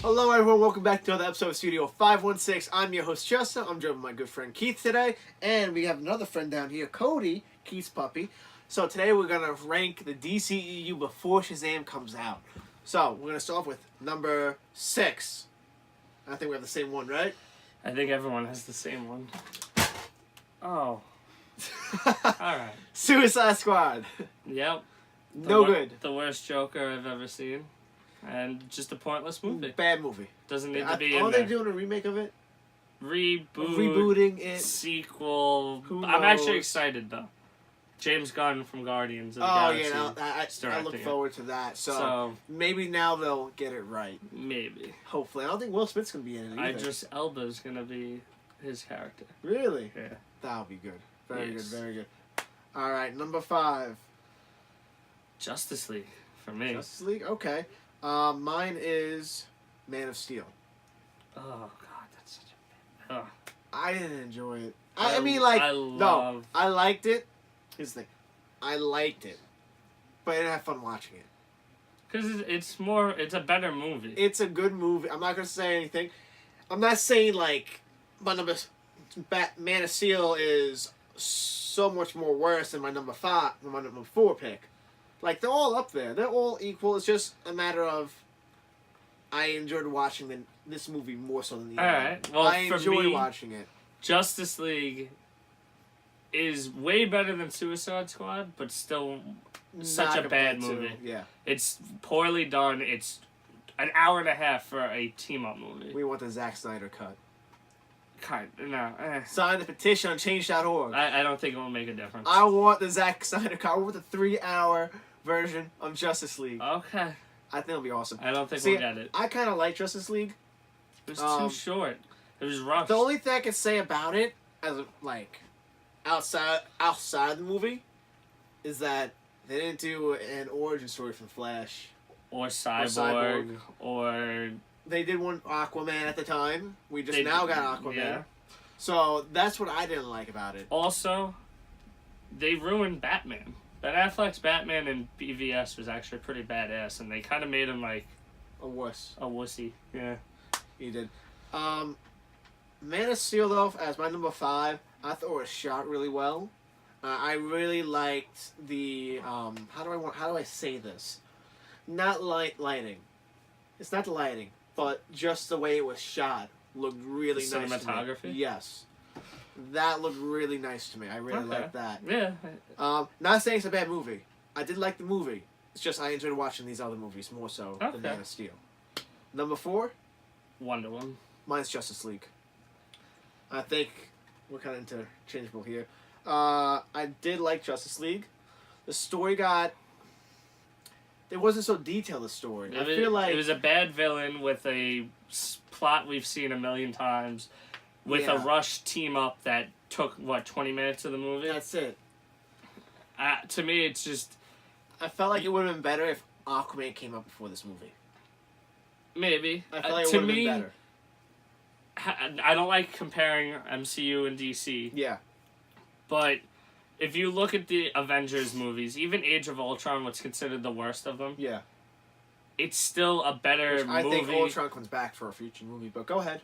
Hello everyone, welcome back to another episode of Studio 516. I'm your host Justin. I'm joined with my good friend Keith today. And we have another friend down here, Cody, Keith's puppy. So today we're going to rank the DCEU before Shazam comes out. So we're going to start off with number 6. I think we have the same one, right? I think everyone has the same one. Oh. Alright. Suicide Squad. Yep. Good. The worst Joker I've ever seen. And just a pointless movie. Bad movie. Doesn't need to be in there. Are they doing a remake of it? Rebooting it. Sequel. Who I'm knows? actually excited though. James Gunn from Guardians of the Galaxy. I look forward to that. So maybe now they'll get it right. Maybe. Hopefully. I don't think Will Smith's going to be in it either. Idris Elba's going to be his character. Really? Yeah. That'll be good. Very good, very good. Alright, number 5. Justice League, for me. Justice League? Okay. Mine is Man of Steel. Oh, God, that's such a bad... I didn't enjoy it. I liked it. Here's the thing. I liked it. But I didn't have fun watching it. Because it's a better movie. It's a good movie. I'm not going to say anything. I'm not saying, like, Man of Steel is so much more worse than my number 4 pick. Like, they're all up there. They're all equal. It's just a matter of I enjoyed watching this movie more so than the other. Alright. Well, I enjoy watching it. Justice League is way better than Suicide Squad, but still such a bad movie. Yeah. It's poorly done. It's an hour and a half for a team-up movie. We want the Zack Snyder cut. No. Sign the petition on change.org. I don't think it will make a difference. I want the Zack Snyder cut. I want the 3-hour version of Justice League. Okay. I think it'll be awesome. I don't think we'll get it. I kind of like Justice League. It was too short. It was rushed. The only thing I can say about it, as outside of the movie, is that they didn't do an origin story for Flash. Or Cyborg. Or they did one Aquaman at the time. We just now got Aquaman. Yeah. So that's what I didn't like about it. Also, they ruined Batman. Ben Affleck's Batman in BVS was actually pretty badass, and they kind of made him like a wuss. A wussy. Yeah. He did. Man of Steel, though, as my number 5, I thought it was shot really well. I really liked the how do I say this? Not lighting. It's not the lighting, but just the way it was shot looked really nice. Cinematography? To me. Yes. That looked really nice to me. I really liked that. Yeah. Not saying it's a bad movie. I did like the movie. It's just I enjoyed watching these other movies more so than Man of Steel. Number 4? Wonder Woman. Mine's Justice League. I think we're kind of interchangeable here. I did like Justice League. The story it wasn't so detailed, the story. I feel like it was a bad villain with a plot we've seen a million times, with a rush team up that took 20 minutes of the movie. That's it. To me, it's just. I felt like it would have been better if Aquaman came up before this movie. Maybe. I feel like it would have been better. I don't like comparing MCU and DC. Yeah. But if you look at the Avengers movies, even Age of Ultron, what's considered the worst of them, yeah, it's still a better movie. I think Ultron comes back for a future movie, but go ahead.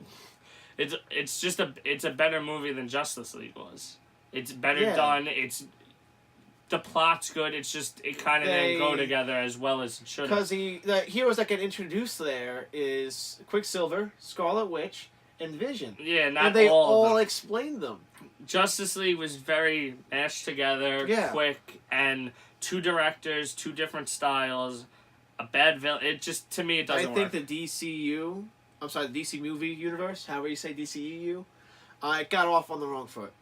It's a better movie than Justice League was. It's better done. The plot's good. It's just it kind of didn't go together as well as it should. Because the heroes that get introduced there is Quicksilver, Scarlet Witch, and Vision. Yeah, and they all explained them. Justice League was very mashed together, quick, and 2 directors, 2 different styles, a bad villain. It just, to me, it doesn't work. I think the DCU, the DC movie universe, however you say DCEU, it got off on the wrong foot.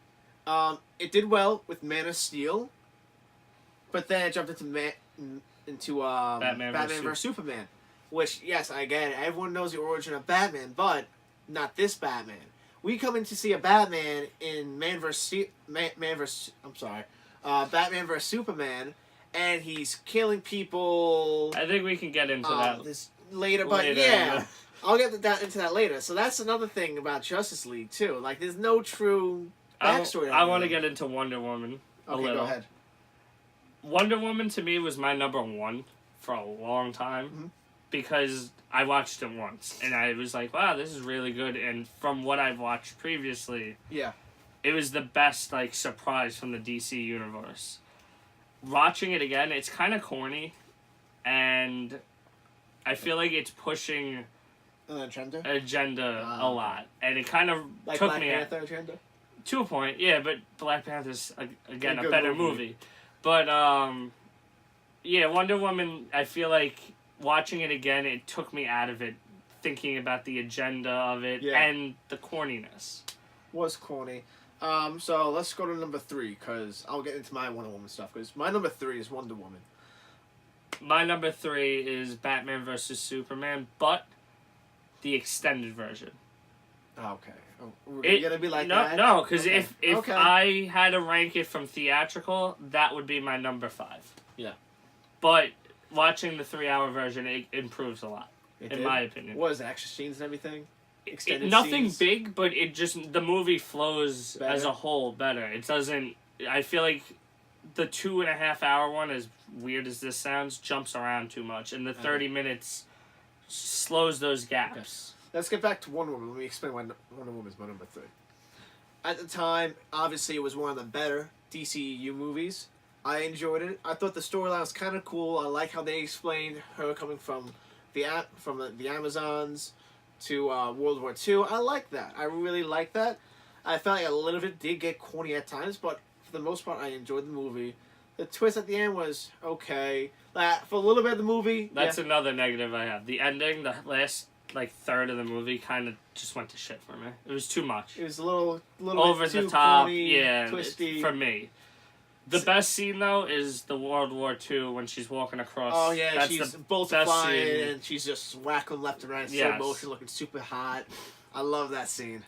It did well with Man of Steel, but then it jumped into Batman vs. Superman, which, yes, I get it. Everyone knows the origin of Batman, but not this Batman. We come in to see a Batman in Batman vs. Superman, and he's killing people. I think we can get into that later, but yeah. I'll get into that later. So that's another thing about Justice League, too. Like, there's no true backstory. I want to get into Wonder Woman a little. Go ahead. Wonder Woman, to me, was my number 1 for a long time. Mm-hmm. because I watched it once, and I was like, wow, this is really good, and from what I've watched previously, Yeah. it was the best, like, surprise from the DC universe. Watching it again, it's kind of corny, and I feel like it's pushing agenda a lot, and it kind of like took Black me Panther agenda? to a point, yeah, but Black Panther's, again, a good better movie. movie. But, yeah, Wonder Woman, I feel like watching it again, it took me out of it, thinking about the agenda of it, and the corniness. Was corny. So let's go to number 3, because I'll get into my Wonder Woman stuff, because my number 3 is Wonder Woman. My number 3 is Batman vs. Superman, but the extended version. Okay. We're gonna be like that? No, because okay. if I had to rank it from theatrical, that would be my number 5. Yeah. But watching the 3-hour version, it improves a lot, in my opinion. What is it, extra scenes and everything? Nothing scenes? big, but it just, the movie flows better? as a whole better. It doesn't, I feel like the 2.5-hour one, as weird as this sounds, jumps around too much, and the 30 minutes slows those gaps. Okay. Let's get back to Wonder Woman. Let me explain why Wonder Woman is my number 3. At the time, obviously, it was one of the better DCEU movies. I enjoyed it. I thought the storyline was kind of cool. I like how they explained her coming from the Amazons to World War II. I like that. I really like that. I felt like a little bit did get corny at times, but for the most part, I enjoyed the movie. The twist at the end was okay. For a little bit of the movie, That's another negative I have. The ending, the last third of the movie, kind of just went to shit for me. It was too much. It was a little over bit too the top, corny, twisty for me. The best scene though is the World War II when she's walking across. Oh yeah, that's she's the both best flying scene. and she's just whacking left and right. Slow Yes. motion, looking super hot. I love that scene.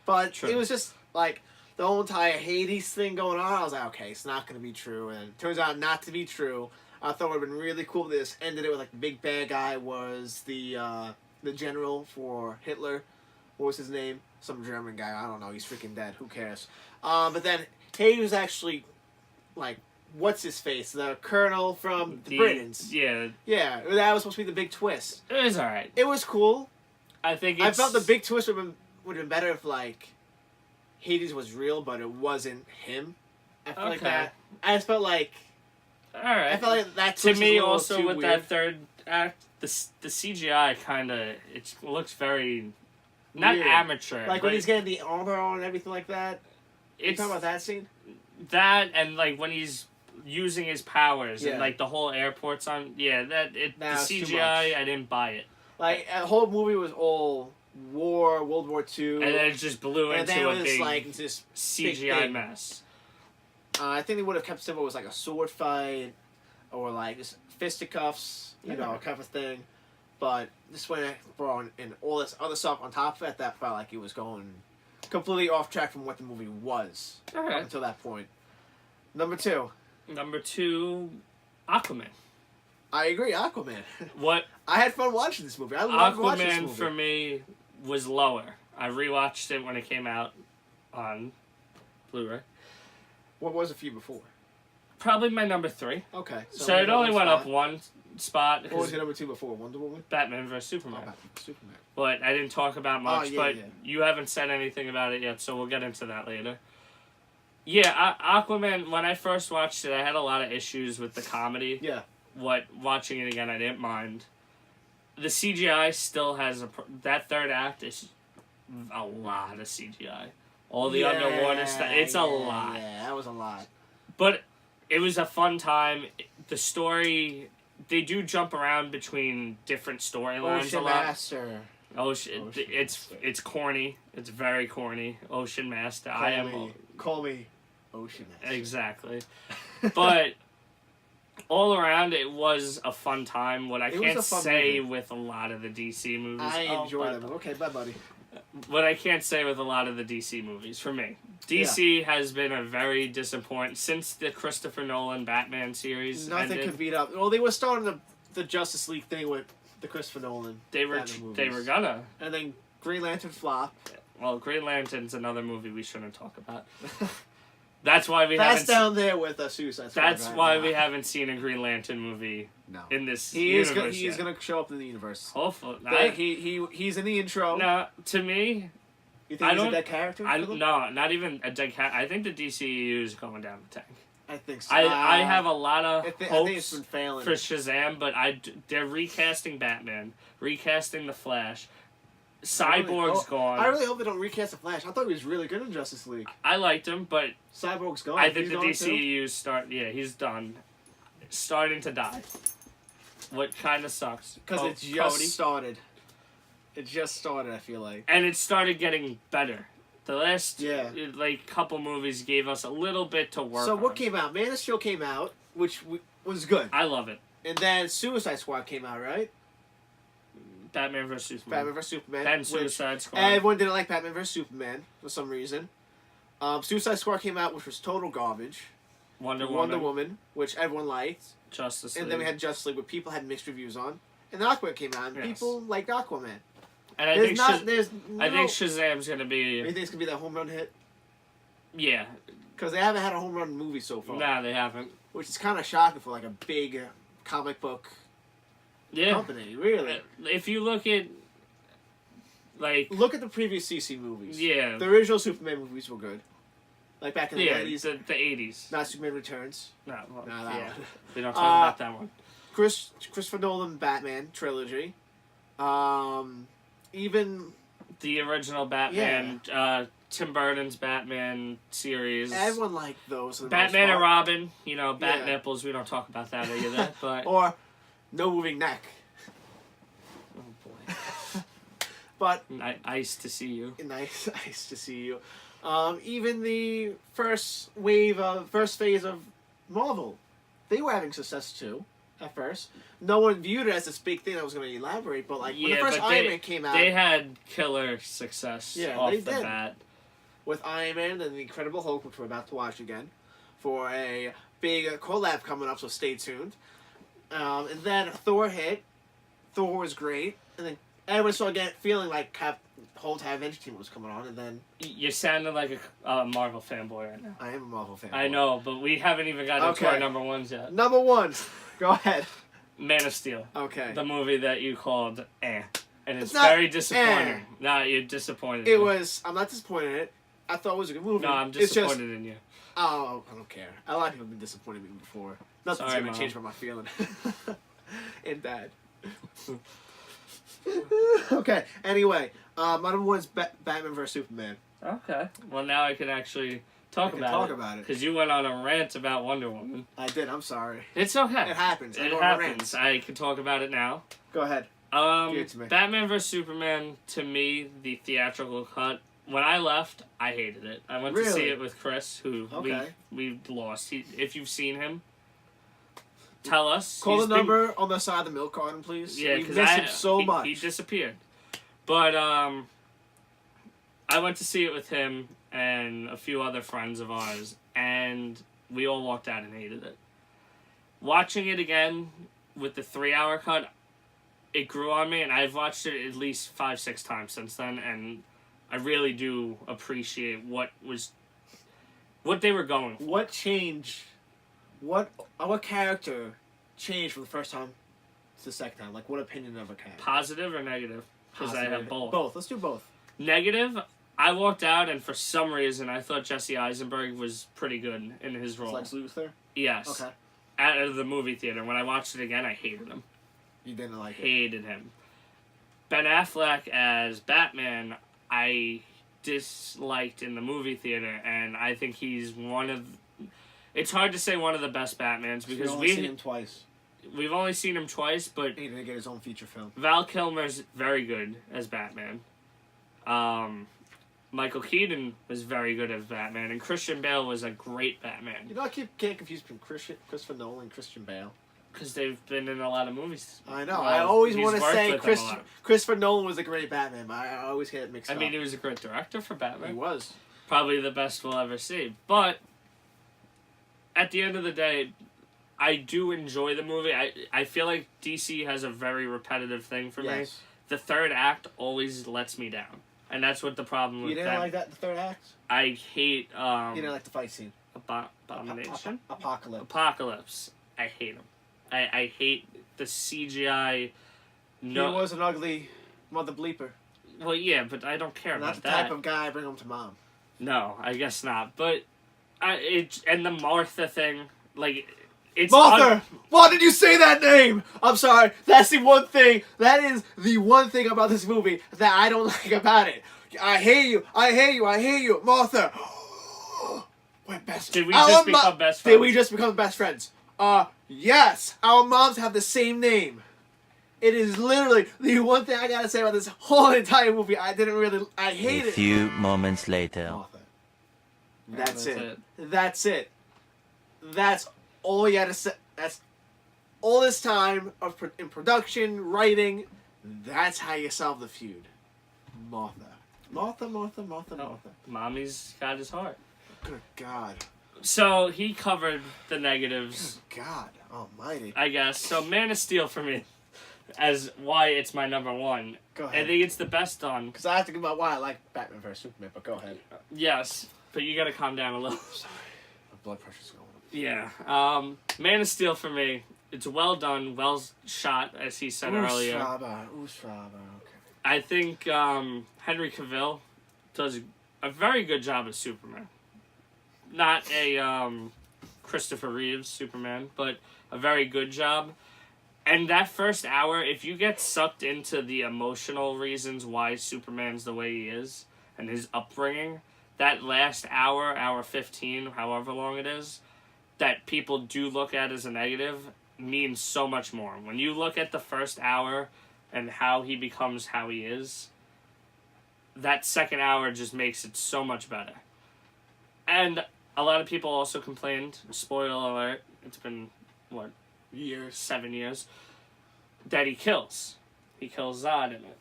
But True. it was just like the whole entire Hades thing going on. I was like, okay, it's not going to be true, and it turns out not to be true. I thought it would have been really cool. This ended it with like the big bad guy was the general for Hitler. What was his name? Some German guy. I don't know. He's freaking dead. Who cares? But then Hades was actually like, what's his face? The colonel from the Britons. Yeah. Yeah, that was supposed to be the big twist. It was alright. It was cool. I think I felt the big twist would have been better if like Hades was real, but it wasn't him. I felt like that. I just felt like. Alright. I felt like that to twist me was a little also too with weird. that third act, the CGI kind of it looks very not Weird. amateur. Like but when he's getting the armor on and everything like that. You it's talking about that scene? that and like when he's using his powers and Yeah. like the whole airport's on. Yeah, the was too CGI much. I didn't buy it. Like the whole movie was all war, World War II, And then it just blew and then into it a was big like this CGI thing. mess. I think they would have kept simple. It was like a sword fight, or like just fisticuffs, kind of thing. But this went brought in all this other stuff on top of it that felt like it was going completely off track from what the movie was up until that point. Number 2. Number 2, Aquaman. I agree, Aquaman. What I had fun watching this movie. I loved watching this Aquaman movie. for me was lower. I rewatched it when it came out on Blu-ray. What was it for you before? Probably my number 3. Okay. So it only went up one spot. What was your number 2 before? Wonder Woman? Batman vs. Superman. Oh, Batman, Superman. But I didn't talk about much, but yeah. you haven't said anything about it yet, so we'll get into that later. Yeah, Aquaman, when I first watched it, I had a lot of issues with the comedy. Yeah. Watching it again, I didn't mind. The CGI still has that third act is a lot of CGI. All the underwater stuff, it's a lot. Yeah, that was a lot. But it was a fun time. The story, they do jump around between different storylines Ocean a lot. Master. Ocean it's corny. It's very corny. Ocean Master. Call me Ocean Master. Exactly. But all around, it was a fun time. What I can't say with a lot of the DC movies. I enjoy them. Okay, bye, buddy. What I can't say with a lot of the DC movies, for me. DC has been a very disappointing since the Christopher Nolan Batman series. Nothing could beat up. Well, they were starting the Justice League thing with the Christopher Nolan. They were gonna. And then Green Lantern flop. Well, Green Lantern's another movie we shouldn't talk about. That's why we That's haven't. down there with a Suicide Squad. That's right why now. we haven't seen a Green Lantern movie No. in this He is. universe He is yet. going to show up in the universe. Hopefully, He's in the intro. no. To me, You think I he's a don't- dead character? I for them? no, not even a dead cat. I think the DCEU is going down the tank. I think so. I have a lot of I think it's hopes been failing. for Shazam, but they're recasting Batman, recasting the Flash. Cyborg's gone. I really hope they don't recast the Flash. I thought he was really good in Justice League. I liked him, but Cyborg's gone. I think He's the gone too? DCEU he's done. Starting to die. What kind of sucks. Because it just started. It just started, I feel like. And it started getting better. The last Yeah. couple movies gave us a little bit to work So on. what came out? Man of Steel came out, which was good. I love it. And then Suicide Squad came out, right? Batman vs. Superman. Batman vs. Superman. Then which Suicide Squad. Everyone didn't like Batman vs. Superman for some reason. Suicide Squad came out, which was total garbage. Wonder Woman, which everyone liked. Justice League. And then we had Justice League, which people had mixed reviews on. And then Aquaman came out, and Yes. people liked Aquaman. And I There's think not. There's no. I think Shazam's gonna be You think it's gonna be that home run hit? yeah. Because they haven't had a home run movie so far. Nah, they haven't. Which is kind of shocking for like a big comic book Yeah. company, really. If you look at like Look at the previous CC movies. yeah, The original Superman movies were good. Like back in the 80s. the 80s. Not Superman Returns. No, well, No, that yeah. one. We don't talk about that one. Christopher Nolan Batman trilogy. Even The original Batman, Tim Burton's Batman series. everyone liked those. For the Batman most and part. Robin, bat Yeah. nipples. We don't talk about that either. But Or No Moving Neck. oh boy, But nice to see you. nice to see you. Even the first phase of Marvel, they were having success too. At first, no one viewed it as this big thing that was going to elaborate. But like when the first Iron Man came out, They had killer success off they the did. bat. with Iron Man and the Incredible Hulk, which we're about to watch again, for a big collab coming up. So stay tuned. And then Thor hit. Thor was great, and then everyone started feeling like the whole entire Avengers team was coming on, and then You sounded like a Marvel fanboy right now. I am a Marvel fan. I know, but we haven't even gotten to our number ones yet. Number one, go ahead. Man of Steel. Okay. The movie that you called And it's not very disappointing. Nah, you're disappointed. It in me. was. I'm not disappointed in it. I thought it was a good movie. No, I'm It's just, disappointed in you. oh, I don't care. A lot of people have been disappointed in me before. Nothing's Sorry, gonna Mom. change my feeling. And Dad. Okay. Anyway, my number one is Batman vs Superman. Okay. Well, now I can actually talk about it. it. Because you went on a rant about Wonder Woman. I did. I'm sorry. It's okay. It happens. I It go on happens. rants. I can talk about it now. Go ahead. Give it to me. Batman vs Superman, to me, the theatrical cut. When I left, I hated it. I went to see Really? it with Chris, who Okay. we lost. If you've seen him, tell us. Call He's the been- number on the side of the milk carton, please. Yeah, we because miss him so much. He disappeared. But I went to see it with him and a few other friends of ours, and we all walked out and hated it. Watching it again with the 3-hour cut, it grew on me, and I've watched it at least 5-6 times since then, and I really do appreciate what they were going for. What changed? What character changed from the first time to the second time? Like, what opinion of a character? Positive or negative? Because I have both. Both. Let's do both. Negative, I walked out, and for some reason, I thought Jesse Eisenberg was pretty good in his role. Lex Luthor? Yes. Okay. Out of the movie theater. When I watched it again, I hated him. You didn't like it? Hated him. Ben Affleck as Batman, I disliked in the movie theater, and I think he's one of... It's hard to say one of the best Batmans, because We've only seen him twice. we've only seen him twice, but He didn't get his own feature film. Val Kilmer's very good as Batman. Michael Keaton was very good as Batman, and Christian Bale was a great Batman. You know, I can't confuse between Christopher Nolan and Christian Bale. Because they've been in a lot of movies. I know. Well, I always he's want to worked say with them a lot. Christopher Nolan was a great Batman, but I always get it mixed I up. mean, he was a great director for He Batman. was. Probably the best we'll ever see. But at the end of the day, I do enjoy the movie. I feel like DC has a very repetitive thing for me. Yes. The third act always lets me down. And that's what the problem with You didn't that. like that, the third act? I hate You didn't like the fight scene? Abomination? Apocalypse. Apocalypse. I hate him. I hate the CGI. He was an ugly mother bleeper. Well, yeah, but I don't care Not about the that. type of guy I bring home to mom. No, I guess not. But and the Martha thing, like, it's Martha! Why did you say that name? I'm sorry. That's the one thing. That is the one thing about this movie that I don't like about it. I hate you. I hate you. I hate you, Martha. We're best. Did we just become best friends? Did we just become best friends? Yes. Our moms have the same name. It is literally the one thing I gotta say about this whole entire movie. I hate it. A few moments later. Martha. That's it. That's it. That's all you had to say. That's all this time in production, writing. That's how you solve the feud. Martha. Martha. Mommy's got his heart. Good God. So he covered the negatives. Good God Almighty. I guess. So Man of Steel for me, as why it's my number one. Go ahead. I think it's the best done. Because I have to think about why I like Batman vs Superman. But go ahead. Yes, but you gotta calm down a little. Sorry, my blood pressure's going up. Yeah. Man of Steel for me. It's well done, well shot, as he said earlier. Okay. I think Henry Cavill does a very good job as Superman. Not a Christopher Reeves Superman, but a very good job. And that first hour, if you get sucked into the emotional reasons why Superman's the way he is and his upbringing, that last hour, hour 15, however long it is, that people do look at as a negative, means so much more. When you look at the first hour and how he becomes how he is, that second hour just makes it so much better. And a lot of people also complained, spoiler alert, it's been, 7 years, that he kills. He kills Zod in it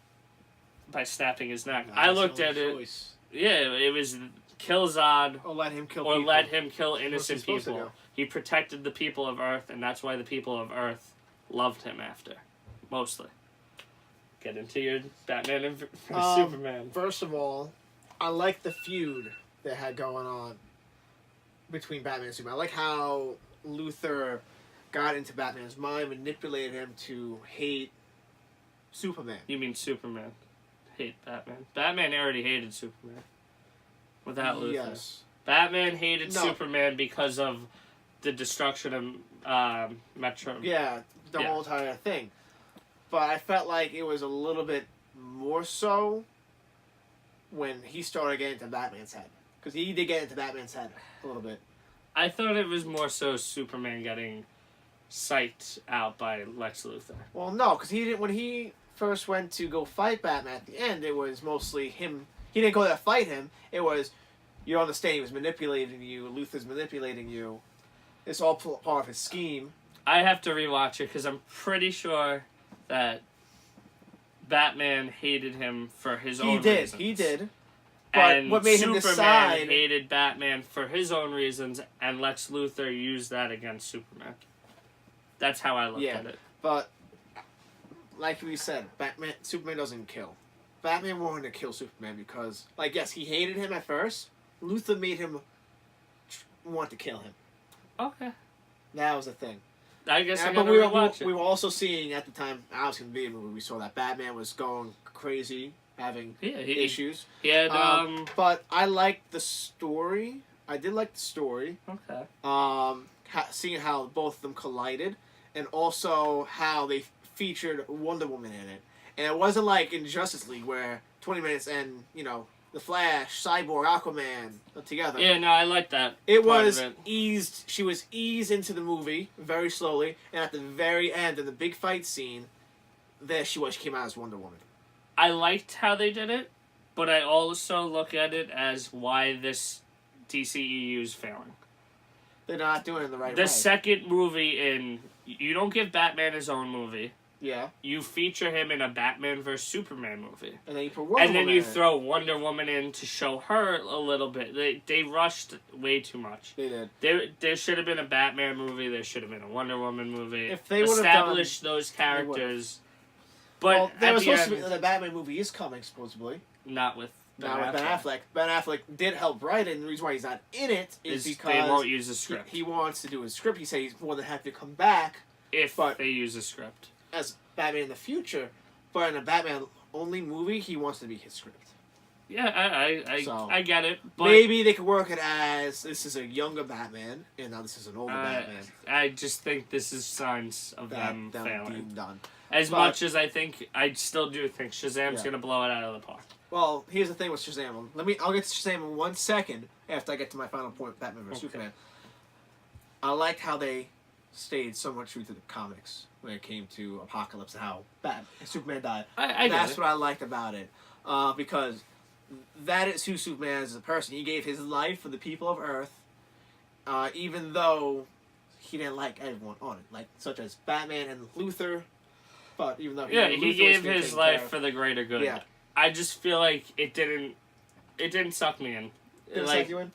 by snapping his neck. I looked at it. Yeah, it was kill Zod or let him kill or people. let him kill innocent What's he supposed to people. do? He protected the people of Earth, and that's why the people of Earth loved him after, mostly. Get into your Batman and Superman. First of all, I like the feud they had going on between Batman and Superman. I like how Luthor got into Batman's mind, manipulated him to hate Superman. You mean Superman? Hate Batman. Batman already hated Superman. Without Luthor. Yes. Batman hated Superman because of the destruction of Metro. Yeah, the whole entire thing. But I felt like it was a little bit more so when he started getting into Batman's head. Because he did get into Batman's head a little bit. I thought it was more so Superman getting psyched out by Lex Luthor. Well, no, because he didn't. When he first went to go fight Batman at the end, it was mostly him. He didn't go there to fight him. It was, you don't understand, he was manipulating you. Luthor's manipulating you. It's all part of his scheme. I have to rewatch it because I'm pretty sure that Batman hated him for his own reasons. He did. But And what made him Superman decide... hated Batman for his own reasons, and Lex Luthor used that against Superman. That's how I looked at it. But, like we said, Superman doesn't kill. Batman wanted to kill Superman because, like, yes, he hated him at first. Luthor made him want to kill him. Okay. That was the thing. I guess I but gotta rewatch it. We were also seeing at the time, I was in the movie, we saw that Batman was going crazy, having issues. He had, But I liked the story. I did like the story. Okay. Seeing how both of them collided, and also how they featured Wonder Woman in it. And it wasn't like in Justice League where 20 minutes and, the Flash, Cyborg, Aquaman together. Yeah, no, I like that. It was eased. She was eased into the movie very slowly, and at the very end, in the big fight scene, there she was. She came out as Wonder Woman. I liked how they did it, but I also look at it as why this DCEU is failing. They're not doing it in the right way. The second movie you don't give Batman his own movie. Yeah. You feature him in a Batman vs Superman movie. And then you put Wonder Woman in. Throw Wonder Woman in to show her a little bit. They rushed way too much. They did. There should have been a Batman movie. There should have been a Wonder Woman movie. If they would have established those characters But well, there at was the supposed end, to be the Batman movie is coming supposedly. not with Not with Ben Affleck. Ben Affleck did help write it, and the reason why he's not in it is because they won't use the script. he wants to do his script. He said he's more than happy to come back If but- they use a script. as Batman in the future, but in a Batman only movie, he wants to be his script. Yeah, So, I get it. But maybe they could work it as this is a younger Batman, and now this is an older Batman. I just think this is signs of them failing. Being done. As But- much as I still do think Shazam's Yeah. gonna blow it out of the park. Well, here's the thing with Shazam. I'll get to Shazam in 1 second after I get to my final point, Batman vs Okay. Superman. I liked how they stayed so much true to the comics when it came to Apocalypse and how Superman died. I get That's it. what I liked about it, because that is who Superman is as a person. He gave his life for the people of Earth, even though he didn't like everyone on it, like such as Batman and Luthor. But even though He Luthor gave was his taken life care of. for the greater good. Yeah. I just feel like it didn't suck me in. Did it Like, suck you in?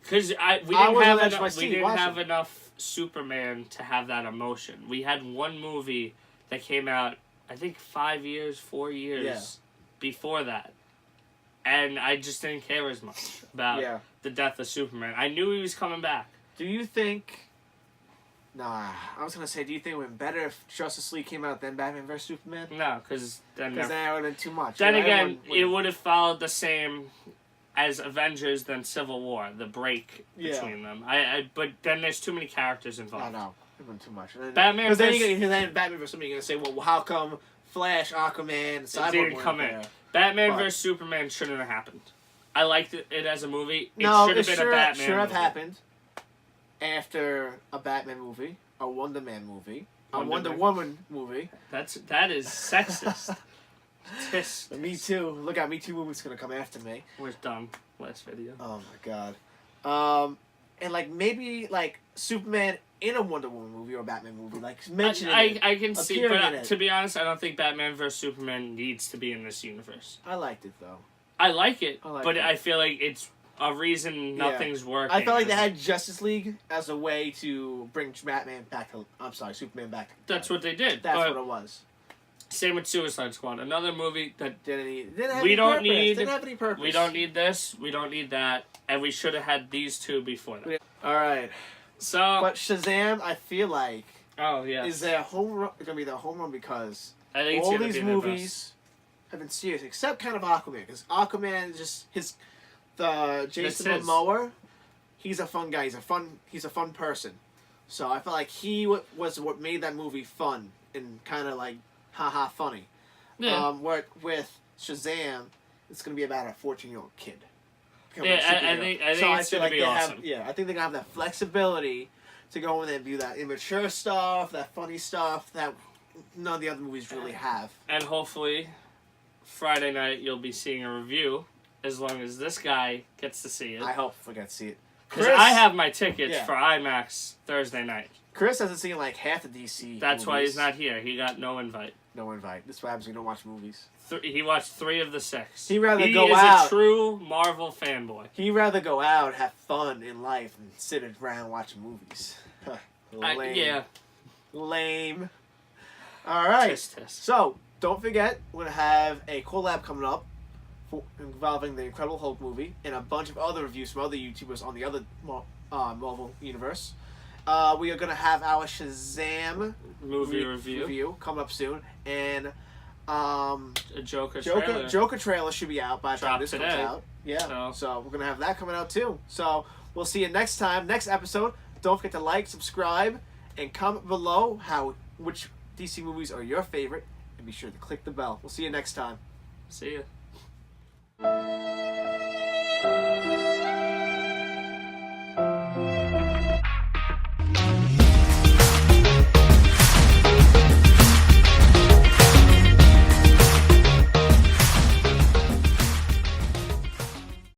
because we I didn't wasn't have on the edge of my enough, seat we didn't watching. have enough Superman to have that emotion. We had one movie that came out, I think 4 years before that, and I just didn't care as much about Yeah. the death of Superman. I knew he was coming back. Do you think? Nah, I was gonna say, do you think it would have been better if Justice League came out than Batman vs Superman? No, because then Because then it would have been too much. Then You know, again, everyone it would have followed the same as Avengers than Civil War, the break Yeah. between them. But then there's too many characters involved. I know. It would have been too much. Batman Because then, versus- then Batman vs Superman, you're gonna say, well, how come Flash, Aquaman, Cyborg didn't weren't come in. there? Batman But- vs Superman shouldn't have happened. I liked it as a movie. It No, should it have been a Batman should have movie. happened after a Batman movie, a Wonder Man movie, a Wonder Wonder Man. Woman movie. That is sexist. Tis. Me Too. Look out, Me Too movie's gonna come after me. We're done. Last video. Oh my god. And like maybe like Superman in a Wonder Woman movie or a Batman movie, like mentioning it. I can see, appearing but in it. to be honest, I don't think Batman vs Superman needs to be in this universe. I liked it though. I like it, I like but it. I feel like it's a reason nothing's working. I felt like they had Justice League as a way to bring Superman back to Superman back. That's what they did. That's but what it was. Same with Suicide Squad, another movie that Didn't have We any don't purpose. need- Didn't have any purpose. we don't need this, we don't need that, and we should have had these two before that. All right, So, but Shazam, I feel like oh yeah, is their home run. Gonna be their home run because I think it's all gonna these be their movies have been serious, except kind of Aquaman, because Aquaman is just the Jason That's his. Momoa. He's a fun guy. He's a fun person. So I felt like he was what made that movie fun and kind of like haha funny. Yeah. With Shazam, it's gonna be about a 14-year-old kid. becoming Yeah, a I superhero. think So it's feel gonna be they awesome. I think they're gonna have that flexibility to go in there and do that immature stuff, that funny stuff that none of the other movies really have. And hopefully, Friday night you'll be seeing a review, as long as this guy gets to see it. I hope we get to see it. Because I have my tickets Yeah. for IMAX Thursday night. Chris hasn't seen like half the DC. That's why he's movies. not here. He got no invite. No invite. This is what happens when you don't watch movies. He watched 3 of the 6. He'd rather he go is out. a true Marvel fanboy. He'd rather go out, have fun in life, and sit around watching movies. Lame. Yeah. Lame. All right. Tisk, tisk. So, don't forget, we're going to have a collab coming up involving the Incredible Hulk movie and a bunch of other reviews from other YouTubers on the other Marvel universe. We are going to have our Shazam Movie review. coming up soon. And A Joker trailer. Joker trailer should be out by the time Dropped this comes today. out. Yeah. So. So we're going to have that coming out too. So we'll see you next time, next episode. Don't forget to like, subscribe, and comment below which DC movies are your favorite. And be sure to click the bell. We'll see you next time. See ya.